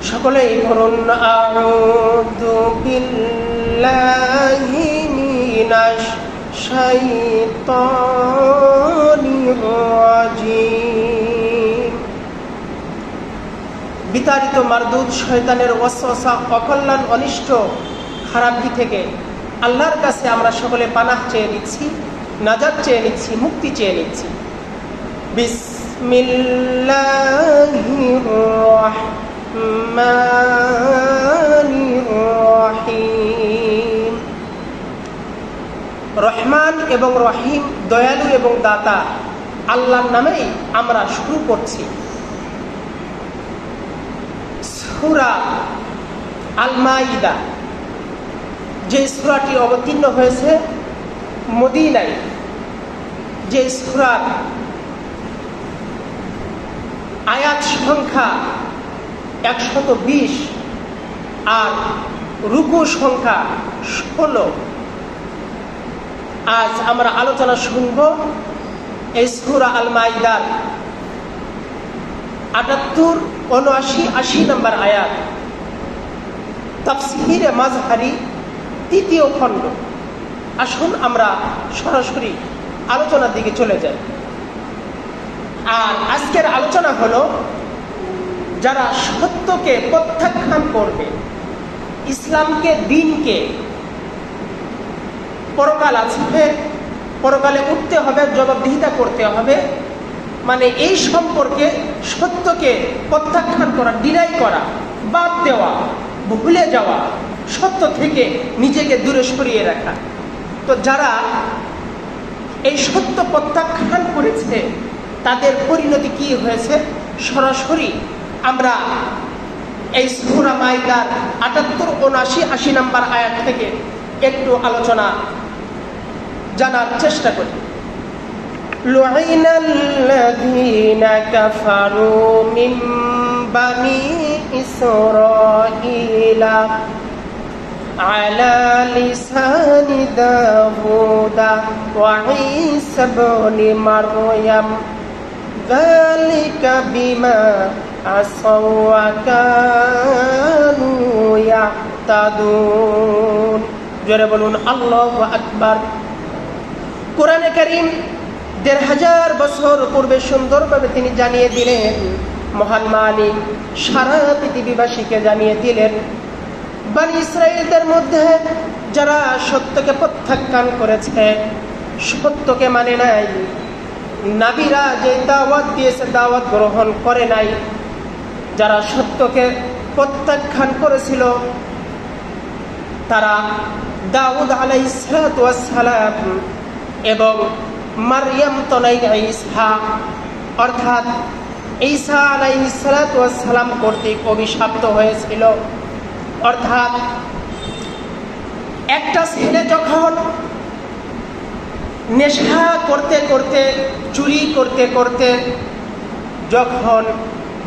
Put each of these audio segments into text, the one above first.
সকলেই বলুন আউযু বিল্লাহি মিনাশ শাইতানির রাজিম। বিতাড়িত মারদুদ শয়তানের ওয়াসওয়াসা, অকল্যাণ, অনিষ্ট, খারাপি থেকে আল্লাহর কাছে আমরা সকলে পানাহ চেয়ে নিচ্ছি, নাজাত চেয়ে নিচ্ছি, মুক্তি চেয়ে নিচ্ছি। বিসমিল্লাহির রাহমানির রাহিম। রহমান এবং রহিম, দয়ালু এবং দাতা আল্লাহর নামেই আমরা শুরু করছি। সূরা আল মাইদা, যে সূরাটি অবতীর্ণ হয়েছে মদিনায়, যে সূরার আয়াত সংখ্যা 120 আর রুকু সংখ্যা 16। আজ আমরা আলোচনা শুনব এই সূরা আল মাইদার 78, 79, 80 নম্বর আয়াত, তাফসীরে মাজহারি 3য় খণ্ড। আসুন আমরা সরাসরি আলোচনার দিকে চলে যাই। আর আজকের আলোচনা হলো, যারা সত্যকে প্রত্যাখ্যান করবে, ইসলামকে, দ্বীনকে, পরকাল আছে, পরকালে উঠতে হবে, জবাবদিহিতা করতে হবে, মানে এই সম্পর্কে সত্যকে প্রত্যাখ্যান করা, ডিনাই করা, বাদ দেওয়া, ভুলে যাওয়া, সত্য থেকে নিজেকে দূরে সরিয়ে রাখা। তো যারা এই সত্য প্রত্যাখ্যান করেছে তাদের পরিণতি কি হয়েছে, সরাসরি আমরা এই সূরা মাইদার 78, 79, 80 নম্বর আয়াত থেকে একটু আলোচনা জানার চেষ্টা করি। লুইনাল্লাযীনা কাফারু মিন বানি ইসরাঈলা আলা লিসানি দাউদা ওয়া ঈসা ইবনে মারইয়াম যালিকা বিমা আসাউ ওয়া কানু ইয়াহতাদুন। জোরে বলুন আল্লাহু আকবার। কোরআনে কারীম ১৫০০ বছর পূর্বে সুন্দরভাবে তিনি জানিয়ে দিলেন, মহান মালিক সারা পৃথিবীবাসীকে জানিয়ে দিলেন, বনী ইসরাঈলদের মধ্যে যারা সত্যকে প্রত্যাখ্যান করেছে, সত্যকে মানে নাই, নবীরা যে দাওয়াত দিয়েছে দাওয়াত গ্রহণ করে নাই, যারা সত্যকে প্রত্যাখ্যান করেছিল, তারা দাউদ আলাইহিস সালাতু ওয়াস সালাম এবং মারইয়াম তনয় ঈসা অর্থাৎ ঈসা আলাইহিস সালাতু ওয়াস সালাম কর্তৃক অভিশপ্ত হয়েছিল। অর্থাৎ একটা ছেলে যখন নেশা করতে করতে, চুরি করতে করতে যখন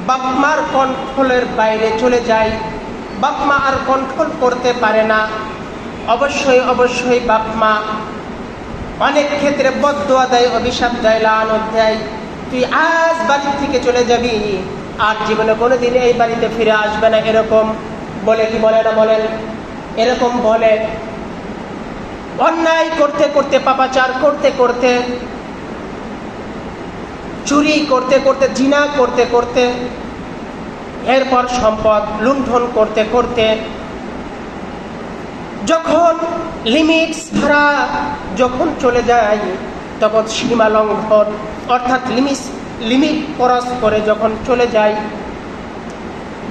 বাপমার কন্ট্রোলের বাইরে চলে যায়, বাপমা আর কন্ট্রোল করতে পারে না, অবশ্যই অবশ্যই বাপমা অনেক ক্ষেত্রে বদদুয়া দেয়, অভিশাপ দেয়, লানত দেয়, তুই আজ বাড়ি থেকে চলে যাবি, আর জীবনে কোনোদিন এই বাড়িতে ফিরে আসবে না, এরকম বলে কি বলে না বলেন? এরকম বলে। অন্যায় করতে করতে, পাপাচার করতে করতে, চুরি করতে করতে, জিনা করতে করতে, এরপর সম্পদ লুণ্ঠন করতে করতে যখন লিমিট ছাড়া যখন চলে যায়, তখন সীমা লঙ্ঘন অর্থাৎ লিমিট ক্রস করে যখন চলে যায়,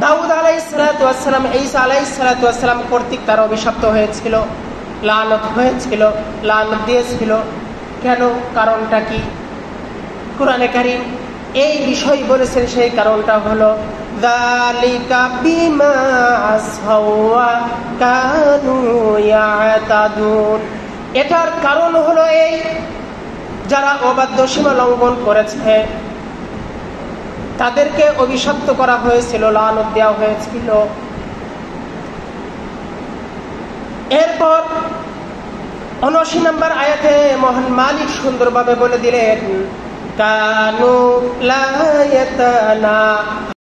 দাউদ আলাইহিস সালাতু ওয়াস সালাম, ঈসা আলাইহিস সালাতু ওয়াস সালাম কর্তৃক তারা অভিশপ্ত হয়েছিল, লানত হয়েছিল, লানত দিয়েছিল। কেন? কারণটা কি? কোরআনে কারীম এই বিষয় বলেছেন, সেই কারণটা হলো যালিকা বিমা আসাউ ওয়া কানু ইয়াতাদুন। এটার কারণ হলো এই, যারা অবাধ্য, সীমা লঙ্ঘন করেছে, তাদেরকে অভিশপ্ত করা হয়েছিল, লানত দেওয়া হয়েছিল। এরপর 79 নম্বর আয়াতে মহান মালিক সুন্দরভাবে বলে দিলেন, কানু লা ইয়াতানা